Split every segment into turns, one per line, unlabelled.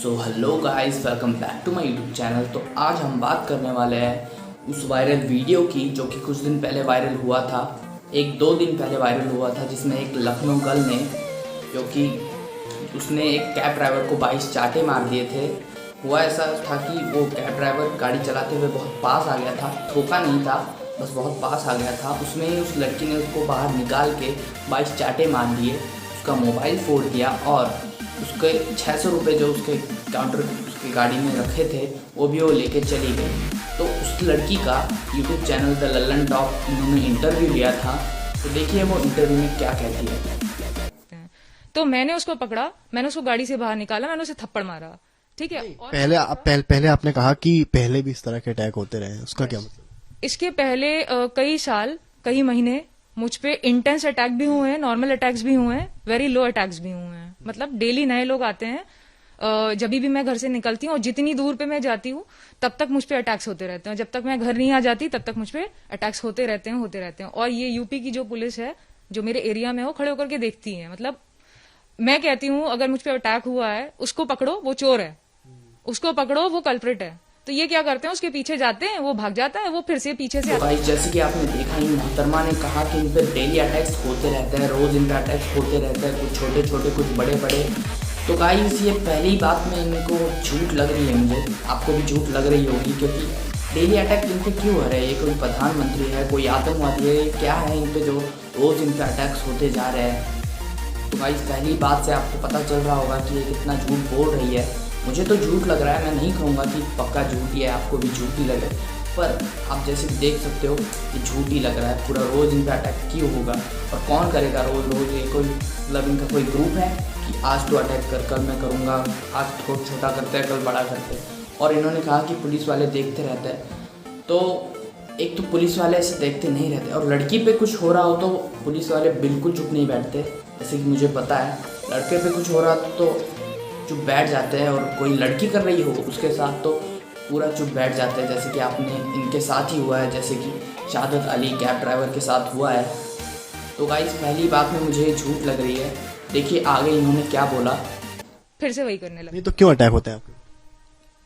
So hello guys, welcome back to my YouTube channel. तो आज हम बात करने वाले हैं उस वायरल वीडियो की जो कि कुछ दिन पहले वायरल हुआ था, 1-2 दिन पहले वायरल हुआ था, जिसमें एक लखनऊ गर्ल ने जो कि उसने एक कैब ड्राइवर को 22 चांटे मार दिए थे। हुआ ऐसा था कि वो कैब ड्राइवर गाड़ी चलाते हुए बहुत पास आ गया था, ठोका नहीं था, बस बहुत पास आ गया था। उसमें उस लड़की ने उसको बाहर निकाल के 22 चांटे मार दिए, उसका मोबाइल फोड़ दिया और उसके 600 रुपये जो उसके काउंटर उसकी गाड़ी में रखे थे वो भी वो लेके चली गई। तो उस लड़की का YouTube channel the Lallan top इन्होंने इंटरव्यू लिया था, तो देखिए वो इंटरव्यू में क्या कहती है।
तो मैंने उसको पकड़ा, मैंने उसको गाड़ी से बाहर निकाला, मैंने उसे थप्पड़ मारा। ठीक है। और
पहले आपने कहा कि पहले भी इस तरह के अटैक होते रहे हैं, उसका क्या मतलब?
इसके पहले कई साल, कई महीने मुझ पे इंटेंस अटैक भी हुए हैं, नॉर्मल अटैक्स भी हुए हैं, वेरी लो अटैक्स भी हुए हैं। मतलब डेली नए लोग आते हैं। जब भी मैं घर से निकलती हूँ और जितनी दूर पे मैं जाती हूँ तब तक मुझ पे अटैक्स होते रहते हैं। जब तक मैं घर नहीं आ जाती तब तक मुझ पे अटैक्स होते रहते हैं। और ये यूपी की जो पुलिस है जो मेरे एरिया में हो, खड़े होकर के देखती है। मतलब मैं कहती हूँ अगर मुझ पे अटैक हुआ है उसको पकड़ो, वो चोर है, उसको पकड़ो, वो कल्प्रिट है। तो ये क्या करते हैं, उसके पीछे जाते हैं, वो भाग जाता है, वो फिर से पीछे से
तो भाई जैसे कि आपने देखा ही, मोहतरमा ने कहा कि इन पे डेली अटैक्स होते रहते हैं, रोज़ इन पे अटैक्स होते रहते हैं, कुछ छोटे छोटे कुछ बड़े बड़े। तो गाइस ये पहली बात में इनको झूठ लग रही है, मुझे आपको भी झूठ लग रही होगी, क्योंकि डेली अटैक इन पे क्यों हो रहे हैं? ये कोई प्रधानमंत्री है, कोई आतंकवादी है, क्या है इन पे जो रोज़ इन पे अटैक्स होते जा रहे हैं? तो गाइस पहली बात से आपको पता चल रहा होगा कि ये कितना झूठ बोल रही है। मुझे तो झूठ लग रहा है, मैं नहीं कहूँगा कि पक्का झूठ ही है, आपको भी झूठ ही लगे, पर आप जैसे देख सकते हो कि झूठ ही लग रहा है। पूरा रोज़ इन पर अटैक क्यों होगा और कौन करेगा रोज़ रोज़? ये कोई मतलब इनका कोई ग्रुप है कि आज तो अटैक कर, कल मैं करूँगा, आज थोड़ा छोटा करते हैं, कल बड़ा करते हैं। और इन्होंने कहा कि पुलिस वाले देखते रहते हैं, तो एक तो पुलिस वाले ऐसे देखते नहीं रहते, और लड़की पे कुछ हो रहा हो तो पुलिस वाले बिल्कुल चुप नहीं बैठते। जैसे कि मुझे पता है लड़के पे कुछ हो रहा तो चुप बैठ जाते हैं, और कोई लड़की कर रही हो उसके साथ तो पूरा चुप बैठ जाते हैं, जैसे कि आपने इनके साथ ही हुआ है, जैसे कि शहादत अली कैब ड्राइवर के साथ हुआ है। तो गाइस पहली बात में मुझे झूठ लग रही है। देखिए आगे इन्होंने क्या बोला।
फिर से वही करने लगे।
नहीं तो क्यों अटैक होते हैं आपके?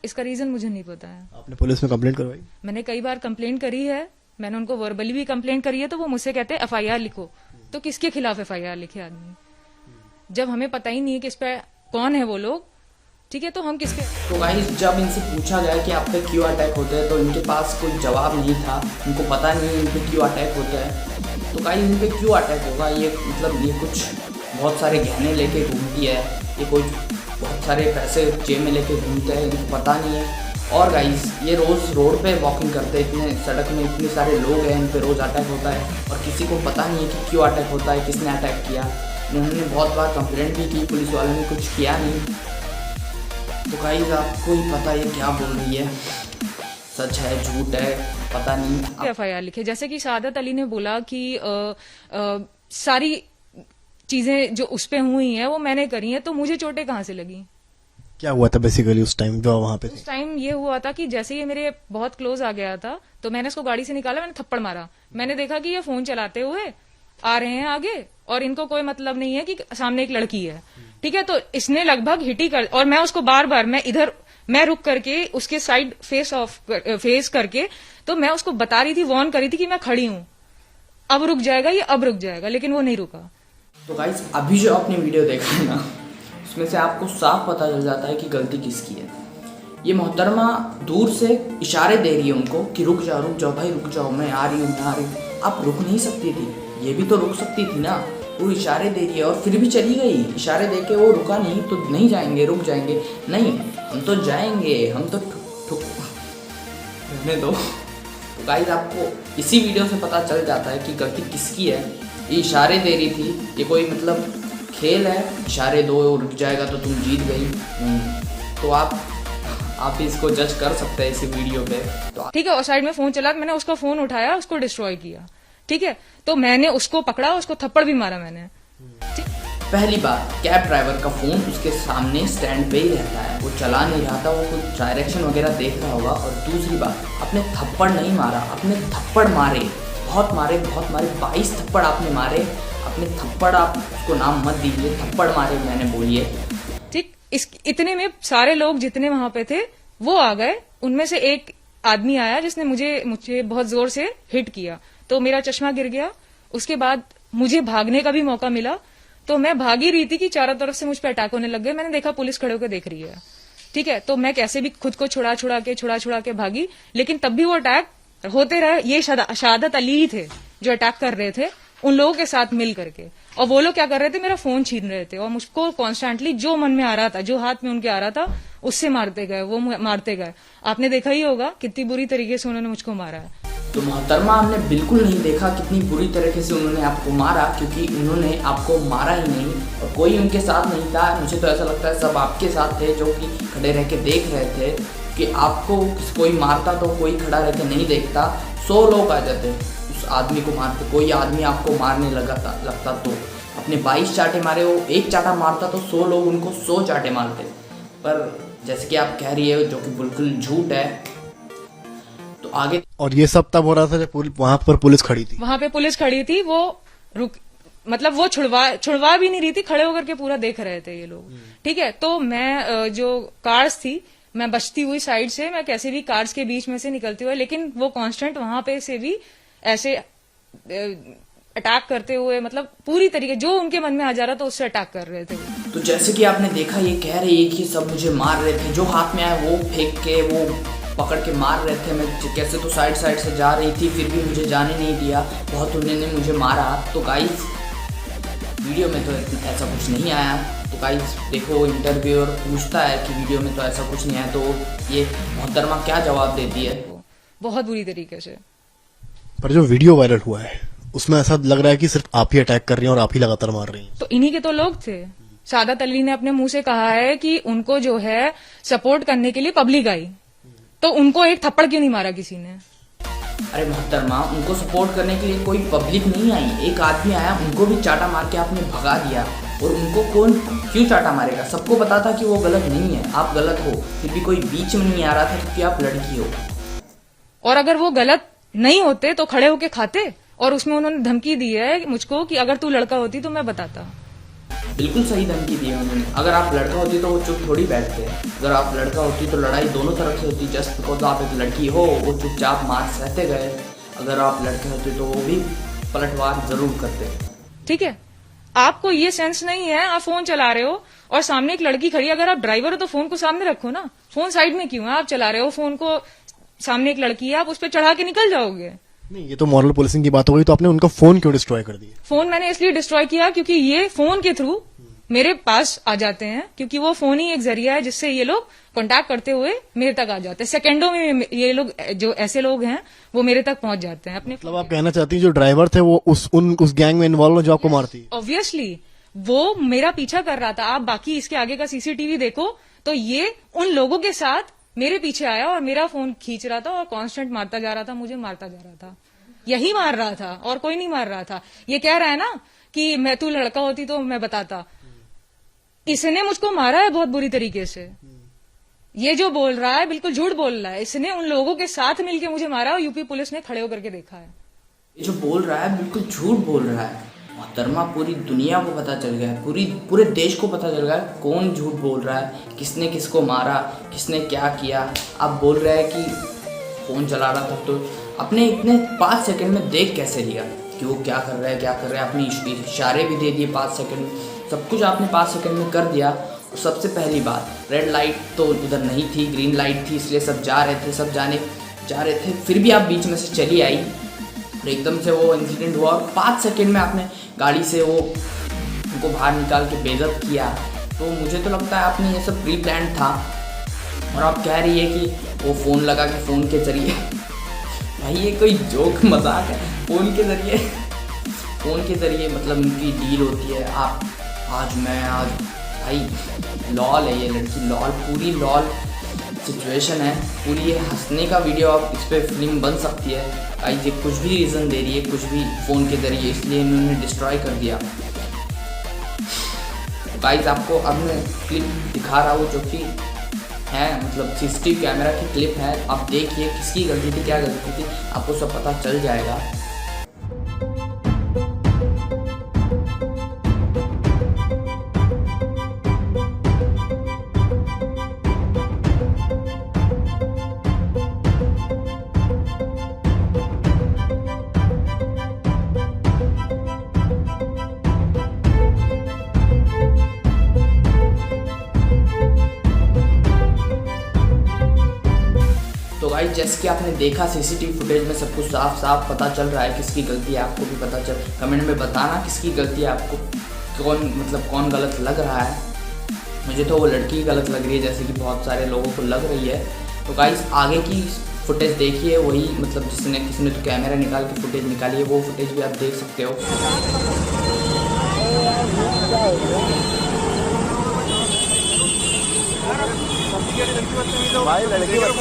इसका रीजन मुझे नहीं पता है।
आपने पुलिस में कंप्लेंट करवाई?
मैंने कई बार कंप्लेंट करी है, मैंने उनको वर्बली भी कंप्लेंट करी है, तो वो मुझसे कहते हैं FIR लिखो। तो किसके खिलाफ FIR लिखे आदमी, जब हमें पता ही नहीं है कि इस पे कौन है वो लोग? ठीक है, तो हम किसके?
तो गाइस जब इनसे पूछा गया कि आप पे क्यों अटैक होते हैं तो इनके पास कोई जवाब नहीं था, इनको पता नहीं है इन पे क्यों अटैक होता है। तो गाइस इन पे क्यों अटैक होगा? ये मतलब ये कुछ बहुत सारे गहने लेके घूमती है, ये कोई बहुत सारे पैसे जेब में लेके घूमते हैं, इनको पता नहीं है। और गाइस ये रोज़ रोड पे वॉकिंग करते हैं, इतने सड़क में इतने सारे लोग हैं, इन पे रोज़ अटैक होता है और किसी को पता नहीं है कि क्यों अटैक होता है, किसने अटैक किया। उन्होंने बहुत बार कंप्लेंट भी की, पुलिस वालों ने कुछ किया नहीं। तो गाइस आपको ही पता है क्या बोल रही है, सच है झूठ है पता नहीं।
FIR लिखे, जैसे कि शहादत अली ने बोला कि सारी चीजें जो उस पे हुई हैं वो मैंने करी हैं, तो मुझे चोटें कहाँ से लगी?
क्या हुआ था बेसिकली उस टाइम जो वहां पे थे?
उस टाइम ये हुआ था कि जैसे ये मेरे बहुत क्लोज आ गया था तो मैंने इसको गाड़ी से निकाला, मैंने थप्पड़ मारा। मैंने देखा कि ये फोन चलाते हुए आ रहे हैं आगे और इनको कोई मतलब नहीं है कि सामने एक लड़की है। ठीक है, तो इसने लगभग हिट ही कर, और मैं उसको बार बार मैं रुक करके उसके साइड फेस करके तो मैं उसको बता रही थी, वार्न करी थी कि मैं खड़ी हूं, अब रुक जाएगा ये, अब रुक जाएगा, लेकिन वो नहीं रुका।
तो गाइस अभी जो आपने वीडियो देखा है ना, उसमें से आपको साफ पता चल जाता है कि गलती किसकी है। ये मोहतरमा दूर से इशारे दे रही है उनको कि रुक जाओ भाई, रुक जाओ, मैं आ रही हूँ। आप रुक नहीं सकती थी, ये भी तो रुक सकती थी ना। वो इशारे दे रही है और फिर भी चली गई, इशारे दे के वो रुका नहीं तो नहीं जाएंगे, रुक जाएंगे, नहीं हम तो जाएंगे, हम तो ठुक रहने दो। तो गाइस आपको इसी वीडियो से पता चल जाता है कि गलती किसकी है। ये इशारे दे रही थी, ये कोई मतलब खेल है, इशारे दो रुक जाएगा तो तुम जीत गई। तो आप इसको जज कर सकते हैं इसी वीडियो पे। तो
ठीक है, और साइड में फोन चला, मैंने उसका फोन उठाया, उसको डिस्ट्रॉय किया। ठीक है, तो मैंने उसको पकड़ा, उसको थप्पड़ भी मारा मैंने।
पहली बात, कैब ड्राइवर का फोन उसके सामने स्टैंड पे ही रहता है, वो चला नहीं रहा था, वो कुछ डायरेक्शन वगैरह देख रहा होगा। और दूसरी बात, आपने थप्पड़ नहीं मारा, आपने थप्पड़ मारे, बहुत मारे 22 थप्पड़ आपने मारे। अपने थप्पड़ आप उसको नाम मत दीजिए, थप्पड़ मारे मैंने बोलिए।
ठीक, इतने में सारे लोग जितने वहां पे थे वो आ गए। उनमें से एक आदमी आया जिसने मुझे बहुत जोर से हिट किया, तो मेरा चश्मा गिर गया। उसके बाद मुझे भागने का भी मौका मिला, तो मैं भाग ही रही थी कि चारों तरफ से मुझ पर अटैक होने लग गए। मैंने देखा पुलिस खड़े होकर देख रही है, ठीक है, तो मैं कैसे भी खुद को छुड़ा के भागी, लेकिन तब भी वो अटैक होते रहे। ये शहादत अली ही थे जो अटैक कर रहे थे उन लोगों के साथ मिल करके, और वो लोग क्या कर रहे थे, मेरा फोन छीन रहे थे और मुझको कॉन्स्टेंटली जो मन में आ रहा था, जो हाथ में उनके आ रहा था, उससे मारते गए। वो मारते गए। आपने देखा ही होगा कितनी बुरी तरीके से उन्होंने मुझको मारा है।
तो मोहतरमा, हमने बिल्कुल नहीं देखा कितनी बुरी तरीके से उन्होंने आपको मारा, क्योंकि उन्होंने आपको मारा ही नहीं और कोई उनके साथ नहीं था। मुझे तो ऐसा लगता है सब आपके साथ थे, जो कि खड़े रह के देख रहे थे कि आपको कोई मारता तो कोई खड़ा रह के नहीं देखता। 100 लोग आ जाते उस आदमी को मारते। कोई आदमी आपको मारने लगता तो अपने 22 चाटे मारे, वो एक चाटा मारता तो 100 लोग उनको 100 चाटे मारते। पर जैसे कि आप कह रही है, जो कि बिल्कुल झूठ है, तो आगे।
और ये सब तब हो रहा था जब वहां पर पुलिस खड़ी थी।
वहां पे पुलिस खड़ी थी, वो मतलब वो छुड़वा भी नहीं रही थी, खड़े होकर के पूरा देख रहे थे ये लोग, ठीक है। तो मैं जो कार्स थी, मैं बचती हुई साइड से, मैं कैसे भी कार्स के बीच में से निकलती हुई, लेकिन वो कांस्टेंट वहां पे से भी ऐसे अटैक करते हुए, मतलब पूरी तरीके जो उनके मन में आ जा रहा था उससे अटैक कर रहे थे।
तो जैसे कि आपने देखा, ये कह रही है कि सब मुझे मार रहे थे, जो हाथ में आया वो फेंक के, वो पकड़ के मार रहे थे। मैं कैसे तो साइड से जा रही थी, फिर भी मुझे जाने नहीं दिया, बहुत उन्होंने मुझे मारा। तो गाइस, वीडियो में तो ऐसा कुछ नहीं आया। तो गाइस देखो, इंटरव्यूअर पूछता है कि वीडियो में तो ऐसा कुछ नहीं आया, तो ये मोहतरमा क्या जवाब देती है?
बहुत बुरी तरीके से।
पर जो वीडियो वायरल हुआ है उसमें ऐसा लग रहा है कि सिर्फ आप ही अटैक कर रही हैं और आप ही लगातार मार रही हैं।
तो इन्हीं के तो लोग थे। सादत अली ने अपने मुंह से कहा है कि उनको जो है सपोर्ट करने के लिए पब्लिक आई, तो उनको एक थप्पड़ क्यों नहीं मारा किसी ने?
अरे मोहतरमा, उनको सपोर्ट करने के लिए कोई पब्लिक नहीं आई, एक आदमी आया, उनको भी चाटा मार के आपने भगा दिया। और उनको कौन क्यों चाटा मारेगा? सबको पता था कि वो गलत नहीं है, आप गलत हो, फिर भी कोई बीच में नहीं आ रहा था क्योंकि आप लड़की हो।
और अगर वो गलत नहीं होते तो खड़े होके खाते, और उसमें उन्होंने धमकी दी है मुझको कि अगर तू लड़का होती तो मैं बताता।
बिल्कुल सही धमकी दी है उन्होंने। अगर आप लड़का होती तो वो चुप थोड़ी बैठते। अगर आप लड़का होती तो लड़ाई दोनों तरफ से होती। जस्ट बिकॉज आप एक लड़की हो, वो चुपचाप मार सहते गए। अगर आप लड़के होते तो वो भी पलटवार जरूर करते।
ठीक है, आपको ये सेंस नहीं है, आप फोन चला रहे हो और सामने एक लड़की खड़ी, अगर आप ड्राइवर हो तो फोन को सामने रखो ना, फोन साइड में क्यों है? आप चला रहे हो फोन को, सामने एक लड़की है, आप उस पर चढ़ा के निकल जाओगे।
नहीं, ये तो मॉरल पुलिसिंग की बात हो गई। तो आपने उनका फोन क्यों डिस्ट्रॉय कर दिया?
फोन मैंने इसलिए डिस्ट्रॉय किया क्योंकि ये फोन के थ्रू मेरे पास आ जाते हैं, क्योंकि वो फोन ही एक जरिया है जिससे ये लोग कांटेक्ट करते हुए मेरे तक आ जाते हैं। सेकंडों में ये लोग, जो ऐसे लोग हैं, वो मेरे तक पहुंच जाते हैं अपने।
मतलब आप कहना चाहती हैं जो ड्राइवर थे वो उस गैंग में इन्वॉल्व हो जो आपको मारती?
ऑब्वियसली वो मेरा पीछा कर रहा था। आप बाकी इसके आगे का सीसीटीवी देखो तो ये उन लोगों के साथ मेरे पीछे आया और मेरा फोन खींच रहा था और कांस्टेंट मारता जा रहा था, मुझे मारता जा रहा था। यही मार रहा था और कोई नहीं मार रहा था। ये कह रहा है ना कि मैं तू लड़का होती तो मैं बताता। इसने मुझको मारा है बहुत बुरी तरीके से। ये जो बोल रहा है बिल्कुल झूठ बोल रहा है। इसने उन लोगों के साथ मिलके मुझे मारा और यूपी पुलिस ने खड़े होकर के देखा है।
ये जो बोल रहा है बिल्कुल झूठ बोल रहा है। मोहतरमा, पूरी दुनिया को पता चल गया है, पूरे देश को पता चल गया है कौन झूठ बोल रहा है, किसने किसको मारा, किसने क्या किया। आप बोल रहे हैं कि फोन चला रहा था, तो अपने इतने 5 सेकंड में देख कैसे लिया कि वो क्या कर रहा है, क्या कर रहा है। अपनी इशारे भी दे दिए 5 सेकंड में, सब कुछ आपने 5 सेकंड में कर दिया। और सबसे पहली बात, रेड लाइट तो उधर नहीं थी, ग्रीन लाइट थी, इसलिए सब जा रहे थे, सब जा रहे थे, फिर भी आप बीच में से चली आई और एकदम से वो इंसिडेंट हुआ और 5 सेकंड में आपने गाड़ी से वो उनको बाहर निकाल के बेइज्जत किया। तो मुझे तो लगता है आपने ये सब प्री प्लान था। और आप कह रही है कि वो फ़ोन लगा के फ़ोन के ज़रिए भाई ये कोई जोक मजाक है? फ़ोन के ज़रिए मतलब उनकी डील होती है। आज भाई लॉल है ये लड़की, लॉल, पूरी लॉल सिचुएशन है पूरी। ये हंसने का वीडियो, आप इस पर फिल्म बन सकती है। गाइस ये कुछ भी रीज़न दे रही है, कुछ भी फ़ोन के ज़रिए, इसलिए इन्होंने डिस्ट्रॉय कर दिया। गाइस आपको अब मैं क्लिप दिखा रहा हूँ जो कि है, मतलब सीसीटीवी कैमरा की क्लिप है। आप देखिए किसकी गलती थी, क्या गलती थी, आपको सब पता चल जाएगा। गाइस जैसे कि आपने देखा सीसीटीवी फुटेज में सब कुछ साफ साफ पता चल रहा है किसकी गलती है। आपको भी पता चल, कमेंट में बताना किसकी गलती है, आपको कौन गलत लग रहा है। मुझे तो वो लड़की गलत लग रही है जैसे कि बहुत सारे लोगों को लग रही है। तो गाइस आगे की फुटेज देखिए, वही मतलब किसी ने तो कैमरा निकाल के फुटेज निकाली है, वो फुटेज भी आप देख सकते हो।
भाई लड़की अगर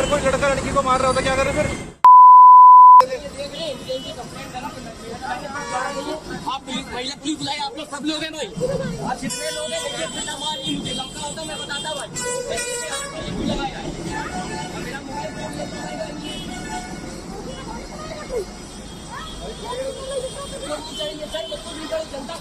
कोई लड़का लड़की को मार रहा होता क्या कर रहे फिर?
आप पुलिस बुलाइए, आप लोग सब लोग हैं भाई, आप जितने लोग हैं देखिए, बिना मार नहीं मुझे लमका होता मैं बताता जनता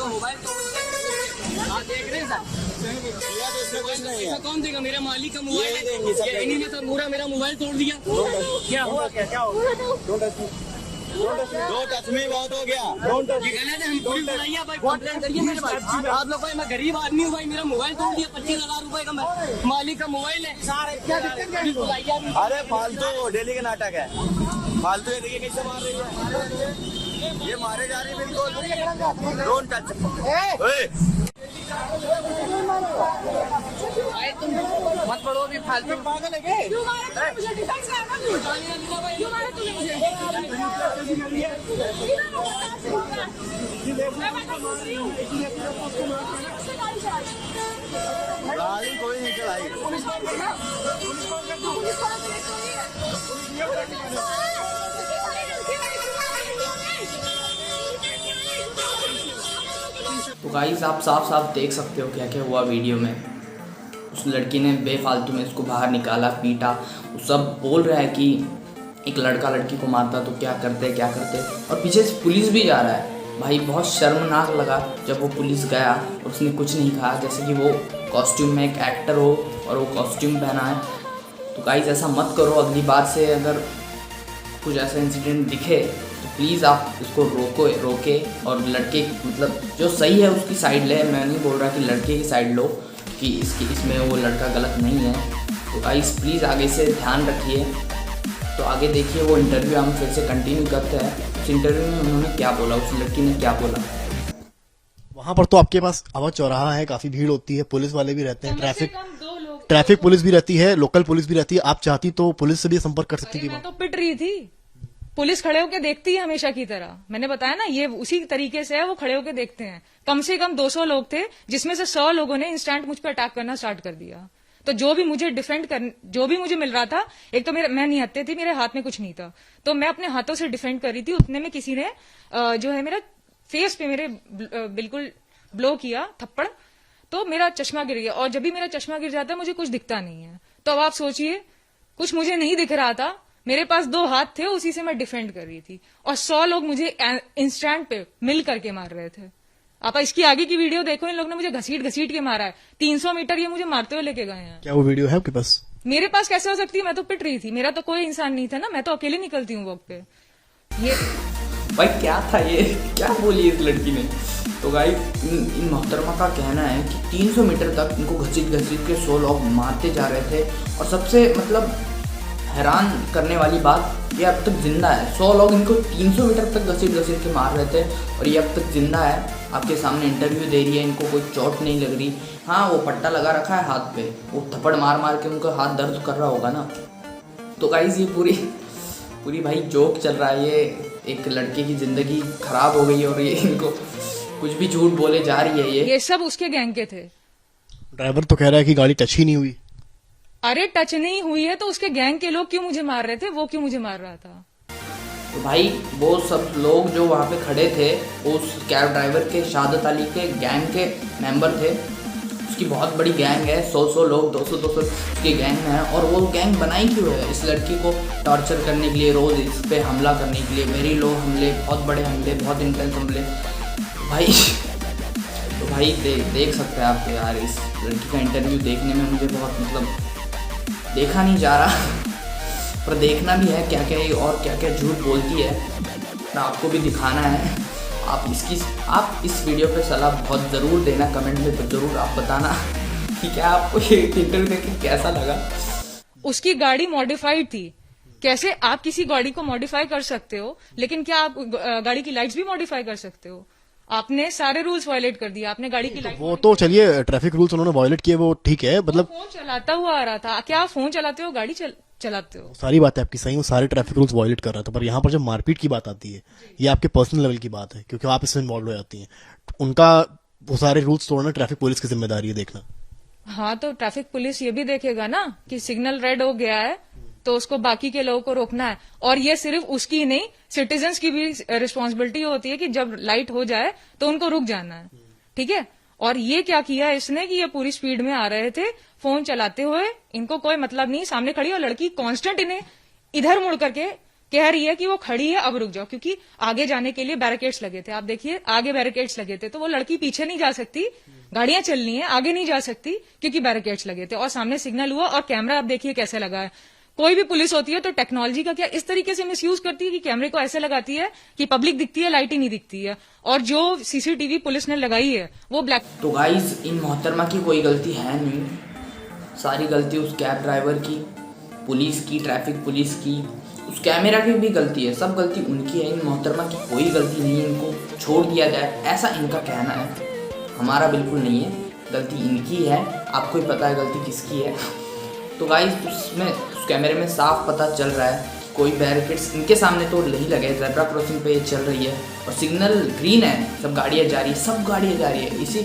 मोबाइल देख रहे हैं सर, कौन देगा? मेरा मालिक का मोबाइल है, इन्हीं ने सब पूरा मेरा मोबाइल तोड़ दिया। क्या हुआ? क्या हुआ?
डोंट टच मी बहुत हो गया।
ये गलत है, हम पुलिस बुलाइए भाई, कंप्लेंट करिए मेरे भाई। आप लोग भाई, मैं गरीब आदमी हूँ भाई, मेरा मोबाइल तोड़ दिया, 25,000 रुपए का मालिक का मोबाइल है। पुलिस बुलाइए।
अरे फालतू डेली का नाटक है, फालतू ये देखिए कैसे मार रही है, ये मारे जा रही है बिल्कुल। डोंट टच
मत पढ़ो भी फालतू।
पागल है क्या? गाड़ी कोई नहीं चलाई।
तो गाइस आप साफ साफ देख सकते हो क्या क्या हुआ वीडियो में। उस लड़की ने बेफालतू में उसको बाहर निकाला, पीटा। वो सब बोल रहा है कि एक लड़का लड़की को मारता तो क्या करते, और पीछे से पुलिस भी जा रहा है। भाई बहुत शर्मनाक लगा जब वो पुलिस गया और उसने कुछ नहीं कहा, जैसे कि वो कॉस्ट्यूम में एक एक्टर हो और वो कॉस्ट्यूम पहना है। तो गाइस ऐसा मत करो, अगली बार से अगर कुछ ऐसा इंसिडेंट दिखे तो प्लीज़ आप उसको रोके और लड़के मतलब जो सही है उसकी साइड ले। मैं नहीं बोल रहा कि लड़के की साइड लो कि इसमें वो लड़का गलत नहीं है। तो गाइस प्लीज़ आगे से ध्यान रखिए। तो आगे देखिए वो इंटरव्यू हम फिर से कंटिन्यू करते हैं। उस इंटरव्यू में उन्होंने क्या बोला, उस लड़की ने क्या बोला।
वहाँ पर तो आपके पास अवध चौराहा है, काफी भीड़ होती है, पुलिस वाले भी रहते हैं, ट्रैफिक पुलिस भी रहती है, लोकल पुलिस भी रहती है। आप चाहती तो पुलिस से भी संपर्क कर सकती थी।
मैं तो पिट रही थी, पुलिस खड़े होके देखती है हमेशा की तरह। मैंने बताया ना, ये उसी तरीके से है, वो खड़े होके देखते हैं। कम से कम 200 लोग थे, जिसमें से 100 लोगों ने इंस्टेंट मुझ पर अटैक करना स्टार्ट कर दिया। तो जो भी मुझे जो भी मुझे मिल रहा था, एक तो मैं निहत्थे थी, मेरे हाथ में कुछ नहीं था, तो मैं अपने हाथों से डिफेंड कर रही थी। उतने में किसी ने जो है मेरा फेस पे मेरे बिल्कुल ब्लो किया थप्पड़, तो मेरा चश्मा गिर गया। और जब भी मेरा चश्मा गिर जाता है मुझे कुछ दिखता नहीं है। तो अब आप सोचिए, कुछ मुझे नहीं दिख रहा था, मेरे पास 2 हाथ थे, उसी से मैं डिफेंड कर रही थी, और 100 लोग मुझे इंस्टेंट पे मिल करके मार रहे थे। आप इसकी आगे की वीडियो देखो, इन लोगों ने मुझे घसीट के मारा है। 300 मीटर ये मुझे मारते हुए लेके गए हैं।
क्या वो वीडियो है आपके पास?
मेरे पास कैसे हो सकती है? मैं तो पिट रही थी, मेरा तो कोई इंसान नहीं था ना, मैं तो अकेले निकलती हूँ वॉक पे। ये
भाई क्या था ये, क्या बोली इस लड़की ने। तो भाई इन मोहतरमा का कहना है कि 300 मीटर तक इनको घसीट के 100 लोग मारते जा रहे थे। और सबसे मतलब हैरान करने वाली बात, ये अब तक जिंदा है। 100 लोग इनको 300 मीटर तक घसीट के मार रहे थे और ये अब तक जिंदा है। आपके सामने इंटरव्यू दे रही है, इनको कोई चोट नहीं लग रही। हाँ वो पट्टा लगा रखा है हाथ पे, वो थप्पड़ मार के उनका हाथ दर्द कर रहा होगा ना। तो गाइस ये पूरी भाई जोक चल रहा है। ये एक लड़के की ज़िंदगी खराब हो गई और ये इनको कुछ भी झूठ बोले जा रही है।
ये सब उसके गैंग के थे।
ड्राइवर तो कह रहा है कि गाड़ी टच ही नहीं हुई।
अरे टच नहीं हुई है तो उसके गैंग के लोग क्यों मुझे मार रहे थे? वो क्यों मुझे मार रहा था?
तो भाई वो सब लोग जो वहाँ पे खड़े थे, उस कैब ड्राइवर के शहादत अली के गैंग के मेंबर थे। उसकी बहुत बड़ी गैंग है, 100 लोग, 200 उसकी गैंग है। और वो गैंग बनाई क्यों है? इस लड़की को टॉर्चर करने के लिए, रोज़ इस पर हमला करने के लिए, वेरी लो हमले, बहुत बड़े हमले, बहुत इंटेंस हमले। भाई देख सकते हैं आप यार, इस लड़की का इंटरव्यू देखने में मुझे बहुत मतलब देखा नहीं जा रहा पर देखना भी है क्या क्या ये और क्या क्या झूठ बोलती है, और आपको भी दिखाना है। आप इस वीडियो पे सलाह बहुत ज़रूर देना, कमेंट में तो ज़रूर आप बताना कि क्या आपको ये इंटरव्यू देख के कैसा लगा।
उसकी गाड़ी मॉडिफाइड थी। कैसे आप किसी गाड़ी को मॉडिफाई कर सकते हो, लेकिन क्या आप गाड़ी की लाइट्स भी मॉडिफाई कर सकते हो? आपने सारे रूल्स वायलेट कर दिया, आपने गाड़ी की लाइट।
वो तो चलिए ट्रैफिक रूल्स उन्होंने वायलेट किए, वो ठीक है, मतलब
फोन चलाता हुआ आ रहा था। क्या आप फोन चलाते हो, गाड़ी चलाते हो?
सारी बात है आपकी सही, वो सारे ट्रैफिक रूल्स वायलेट कर रहा था। पर यहाँ पर जब मारपीट की बात आती है, ये आपके पर्सनल लेवल की बात है, क्योंकि आप इसमें इन्वॉल्व हो जाती हैं। उनका वो सारे रूल्स तोड़ना ट्रैफिक पुलिस की जिम्मेदारी है देखना।
हाँ, तो ट्रैफिक पुलिस ये भी देखेगा ना कि सिग्नल रेड हो गया है तो उसको बाकी के लोगों को रोकना है। और ये सिर्फ उसकी नहीं, सिटीजन्स की भी रिस्पॉन्सिबिलिटी होती है कि जब लाइट हो जाए तो उनको रुक जाना है, ठीक है। और ये क्या किया इसने कि ये पूरी स्पीड में आ रहे थे, फोन चलाते हुए, इनको कोई मतलब नहीं, सामने खड़ी और लड़की कांस्टेंट इन्हें इधर मुड़ करके कह रही है कि वो खड़ी है, अब रुक जाओ, क्योंकि आगे जाने के लिए बैरिकेड्स लगे थे। आप देखिए आगे बैरिकेड्स लगे थे, तो वो लड़की पीछे नहीं जा सकती, गाड़ियां चलनी है, आगे नहीं जा सकती क्योंकि बैरिकेड्स लगे थे। और सामने सिग्नल हुआ और कैमरा आप देखिए कैसे लगा है। कोई भी पुलिस होती है तो टेक्नोलॉजी का क्या इस तरीके से मिसयूज करती है कि कैमरे को ऐसे लगाती है कि पब्लिक दिखती है, लाइट ही नहीं दिखती है। और जो सीसीटीवी पुलिस ने लगाई है वो ब्लैक।
तो गाइस, इन मोहतरमा की कोई गलती है नहीं, सारी गलती उस कैब ड्राइवर की, पुलिस की, ट्रैफिक पुलिस की, उस कैमरा की भी गलती है, सब गलती उनकी है। इन मोहतरमा की कोई गलती नहीं है, इनको छोड़ दिया जाए ऐसा इनका कहना है, हमारा बिल्कुल नहीं है, गलती इनकी है। आपको ही पता है गलती किसकी है। तो गाइस, उस कैमरे में साफ पता चल रहा है कोई बैरिकेड्स इनके सामने तो नहीं लगे, ज़ेब्रा क्रॉसिंग पे चल रही है और सिग्नल ग्रीन है, सब गाड़ियाँ जा रही है, सब गाड़ियाँ जा रही है, इसी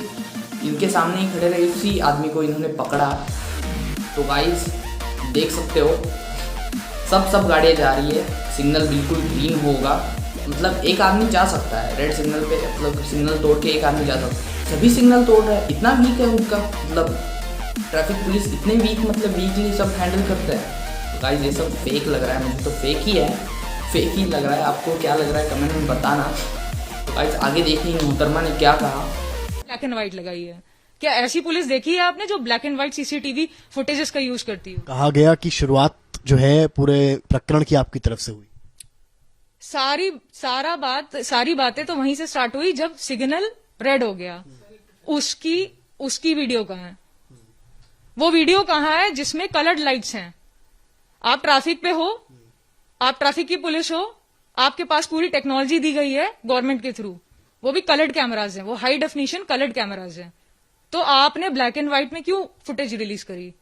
इनके सामने ही खड़े रहे, उसी आदमी को इन्होंने पकड़ा। तो गाइस देख सकते हो सब गाड़ियाँ जा रही है, सिग्नल बिल्कुल ग्रीन होगा, मतलब एक आदमी जा सकता है रेड सिग्नल पे, मतलब सिग्नल तोड़ के एक आदमी जा सकता है। सभी सिग्नल तोड़ रहे हैं, इतना वीक है उनका, मतलब ट्रैफिक पुलिस इतने वीक, मतलब वीकली सब हैंडल करते हैं। तो गाइस ये सब फेक लग रहा है, मुझे तो फेक ही है, फेक ही लग रहा है। आपको क्या लग रहा है कमेंट में बताना। तो गाइस आगे देखिए मोहतरमा ने क्या कहा।
ब्लैक एंड व्हाइट लगाई है। क्या ऐसी पुलिस देखी है आपने जो black and white CCTV footages का यूज करती हो?
कहा गया कि शुरुआत जो है पूरे प्रकरण की आपकी तरफ से हुई।
सारी बातें तो वहीं से स्टार्ट हुई जब सिग्नल रेड हो गया। उसकी वीडियो कहाँ है? वो वीडियो कहाँ है जिसमें कलर्ड लाइट्स हैं? आप ट्रैफिक पे हो, आप ट्रैफिक की पुलिस हो, आपके पास पूरी टेक्नोलॉजी दी गई है गवर्नमेंट के थ्रू, वो भी कलर्ड कैमराज हैं, वो हाई डेफिनेशन कलर्ड कैमराज हैं। तो आपने ब्लैक एंड व्हाइट में क्यों फुटेज रिलीज करी?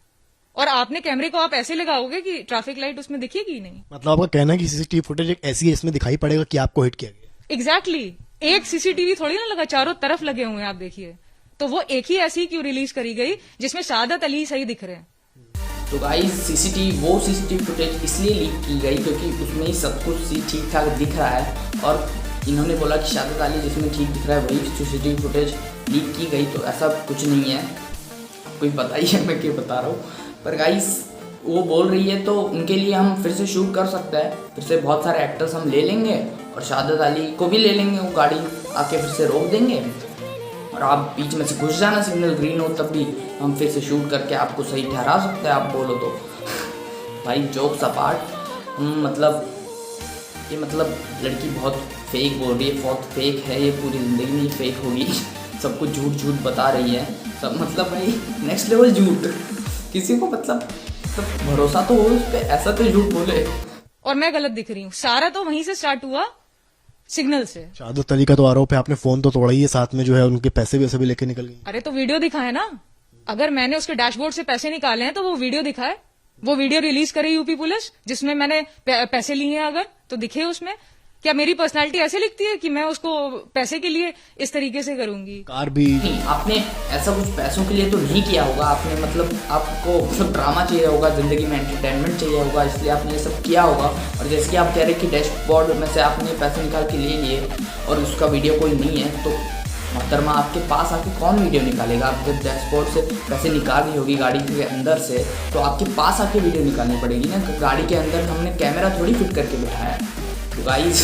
और आपने कैमरे को आप ऐसे लगाओगे कि ट्रैफिक लाइट उसमें दिखेगी नहीं?
मतलब आपका कहना है कि सीसीटीवी फुटेज एक ऐसी है इसमें दिखाई पड़ेगा कि आपको हिट किया गया।
एग्जैक्टली एक सीसीटीवी थोड़ी ना लगा, चारों तरफ लगे हुए हैं, आप देखिए। तो वो एक ही ऐसी क्यों रिलीज करी गई जिसमें शाहादत अली सही दिख रहे हैं?
तो गाइस सीसीटीवी फुटेज इसलिए लीक की गई क्योंकि उसमें ही सब कुछ ठीक ठाक दिख रहा है, और इन्होंने बोला कि शाहादत अली जिसमें ठीक दिख रहा है वही सीसीटीवी फुटेज लीक की गई। तो ऐसा कुछ नहीं है, कोई पता ही है मैं क्यों बता रहा हूँ। पर गाइस वो बोल रही है तो उनके लिए हम फिर से शूट कर सकते हैं, फिर से बहुत सारे एक्टर्स हम ले लेंगे और शाहादत अली को भी ले लेंगे, वो गाड़ी आके फिर से रोक देंगे और आप बीच में से घुस जाना, सिग्नल ग्रीन हो तब भी हम फिर से शूट करके आपको सही ठहरा सकते हैं, आप बोलो तो। भाई जोक्स अपार्ट, मतलब लड़की बहुत फेक बोल रही है, बहुत फेक है, ये पूरी ज़िंदगी में फेक होगी, सब कुछ झूठ बता रही है सब, मतलब भाई नेक्स्ट लेवल झूठ। किसी को मतलब भरोसा तो हो उस पर, ऐसा तो झूठ बोले।
और मैं गलत दिख रही हूँ? सारा तो वहीं से स्टार्ट हुआ, सिग्नल से।
शाहादत अली का तो आरोप है आपने फोन तो तोड़ा ही है, साथ में जो है उनके पैसे वैसे भी लेके निकल गई।
अरे तो वीडियो दिखाए ना, अगर मैंने उसके डैशबोर्ड से पैसे निकाले हैं तो वो वीडियो दिखाए, वो वीडियो रिलीज करे यूपी पुलिस जिसमें मैंने पैसे लिए हैं, अगर तो दिखे उसमें। क्या मेरी पर्सनालिटी ऐसे लिखती है कि मैं उसको पैसे के लिए इस तरीके से करूंगी?
कार भी
नहीं, आपने ऐसा कुछ पैसों के लिए तो नहीं किया होगा, आपने मतलब आपको मतलब ड्रामा चाहिए होगा, जिंदगी में एंटरटेनमेंट चाहिए होगा, इसलिए आपने ये सब किया होगा। और जैसे कि आप कह रहे कि डैशबोर्ड में से आपने पैसे निकाल के ले लिए और उसका वीडियो कोई नहीं है, तो मोहतरमा आपके पास आके कौन वीडियो निकालेगा? आप जब डैशबोर्ड से पैसे निकाल रही होगी गाड़ी के अंदर से, तो आपके पास आके वीडियो निकालनी पड़ेगी ना। गाड़ी के अंदर हमने कैमरा थोड़ी फिट करके बिठाया है। तो गाइस